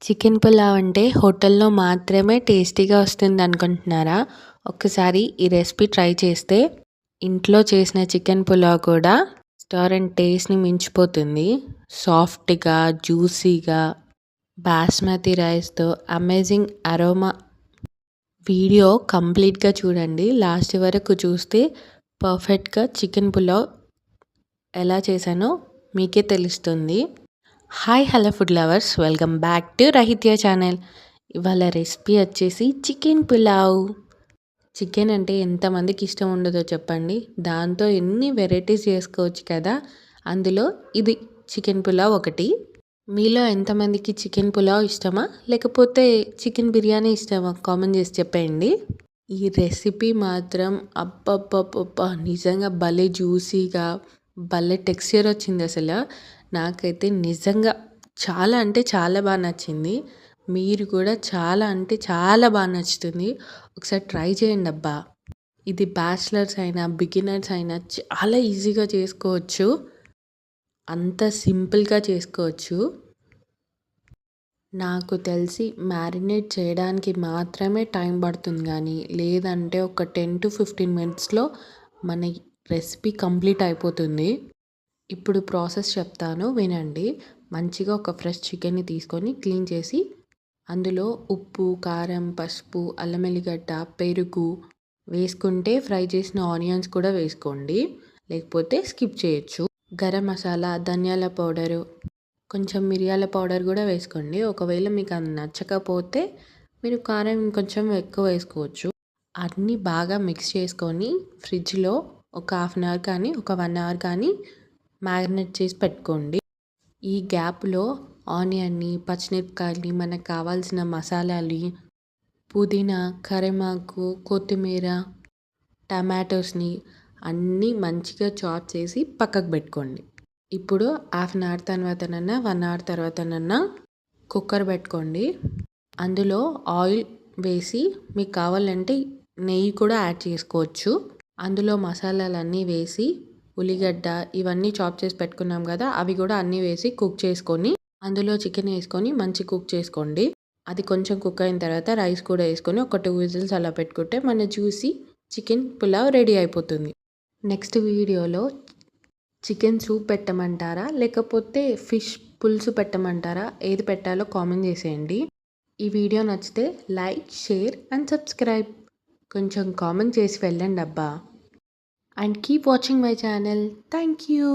Chicken pulao అంటే హోటల్లో మాత్రమే టేస్టీగా వస్తుంది అనుకుంటున్నారా? ఒక్కసారి ఈ రెసిపీ ట్రై చేస్తే ఇంట్లో చేసిన చికెన్ పులావ్ కూడా రెస్టారెంట్ టేస్ట్‌ని మించిపోతుంది. సాఫ్ట్‌గా, జ్యూసీగా, బాస్మతి రైస్‌తో అమేజింగ్ అరోమా. వీడియో కంప్లీట్‌గా చూడండి. లాస్ట్ వరకు చూస్తే పర్ఫెక్ట్‌గా చికెన్ పులావ్ ఎలా చేశానో మీకే తెలుస్తుంది. Hi hello food lovers, welcome back to Rahitya channel. ఇవాళ రెసిపీ వచ్చేసి చికెన్ పులావ్. చికెన్ అంటే ఎంతమందికి ఇష్టం ఉండదో చెప్పండి. దాంతో ఎన్ని వెరైటీస్ చేసుకోవచ్చు కదా. అందులో ఇది చికెన్ పులావ్ ఒకటి. మీలో ఎంతమందికి చికెన్ పులావ్ ఇష్టమా, లేకపోతే చికెన్ బిర్యానీ ఇష్టమా? కామెంట్ చేసి చెప్పండి. ఈ రెసిపీ మాత్రం అబ్బబ్బబ్బబ్బా! నిజంగా భలే జ్యూసీగా, భలే టెక్స్చర్ వచ్చింది అసలు. నాకైతే నిజంగా చాలా అంటే చాలా బాగా నచ్చింది. మీరు కూడా చాలా అంటే చాలా బాగా నచ్చుతుంది. ఒకసారి ట్రై చేయండి అబ్బా! ఇది బ్యాచిలర్స్ అయినా, బిగినర్స్ అయినా చాలా ఈజీగా చేసుకోవచ్చు. అంత సింపుల్‌గా చేసుకోవచ్చు. నాకు తెలిసి మ్యారినేట్ చేయడానికి మాత్రమే టైం పడుతుంది కానీ, లేదంటే ఒక 10-15 మినిట్స్‌లో మన రెసిపీ కంప్లీట్ అయిపోతుంది. ఇప్పుడు ప్రాసెస్ చెప్తాను వినండి. మంచిగా ఒక ఫ్రెష్ చికెన్‌ని తీసుకొని క్లీన్ చేసి, అందులో ఉప్పు, కారం, పసుపు, అల్లం ఎల్లిగడ్డ, పెరుగు వేసుకుంటే ఫ్రై చేసిన ఆనియన్స్ కూడా వేసుకోండి. లేకపోతే స్కిప్ చేయొచ్చు. గరం మసాలా, ధనియాల పౌడరు, కొంచెం మిరియాల పౌడర్ కూడా వేసుకోండి. ఒకవేళ మీకు అది నచ్చకపోతే మీరు కారం ఇంకొంచెం ఎక్కువ వేసుకోవచ్చు. అన్నీ బాగా మిక్స్ చేసుకొని ఫ్రిడ్జ్‌లో ఒక హాఫ్ అన్ అవర్ కానీ, ఒక 1 అవర్ కానీ మ్యారినేట్ చేసి పెట్టుకోండి. ఈ గ్యాప్‌లో ఆనియన్‌ని, పచ్చిమిరపకాయలని, మనకు కావాల్సిన మసాలాలు, పుదీనా, కరివేపాకు, కొత్తిమీర, టమాటోస్‌ని అన్నీ మంచిగా చాప్ చేసి పక్కకు పెట్టుకోండి. ఇప్పుడు హాఫ్ అన్ అవర్ తర్వాతనన్నా, 1 అవర్ తర్వాతనన్నా కుక్కర్ పెట్టుకోండి. అందులో ఆయిల్ వేసి మీకు కావాలంటే నెయ్యి కూడా యాడ్ చేసుకోవచ్చు. అందులో మసాలాలన్నీ వేసి, ఉల్లిగడ్డ ఇవన్నీ చాప్ చేసి పెట్టుకున్నాం కదా, అవి కూడా అన్నీ వేసి కుక్ చేసుకొని, అందులో చికెన్ వేసుకొని మంచి కుక్ చేసుకోండి. అది కొంచెం కుక్ అయిన తర్వాత రైస్ కూడా వేసుకొని ఒక 2 విజిల్స్ అలా పెట్టుకుంటే మన జ్యూసీ చికెన్ పులావ్ రెడీ అయిపోతుంది. నెక్స్ట్ వీడియోలో చికెన్ సూప్ పెట్టమంటారా, లేకపోతే ఫిష్ పులుసు పెట్టమంటారా? ఏది పెట్టాలో కామెంట్ చేసేయండి. ఈ వీడియో నచ్చితే లైక్, షేర్ అండ్ సబ్స్క్రైబ్. కొంచెం కామెంట్ చేసి వెళ్ళండి అబ్బా. And keep watching my channel. Thank you.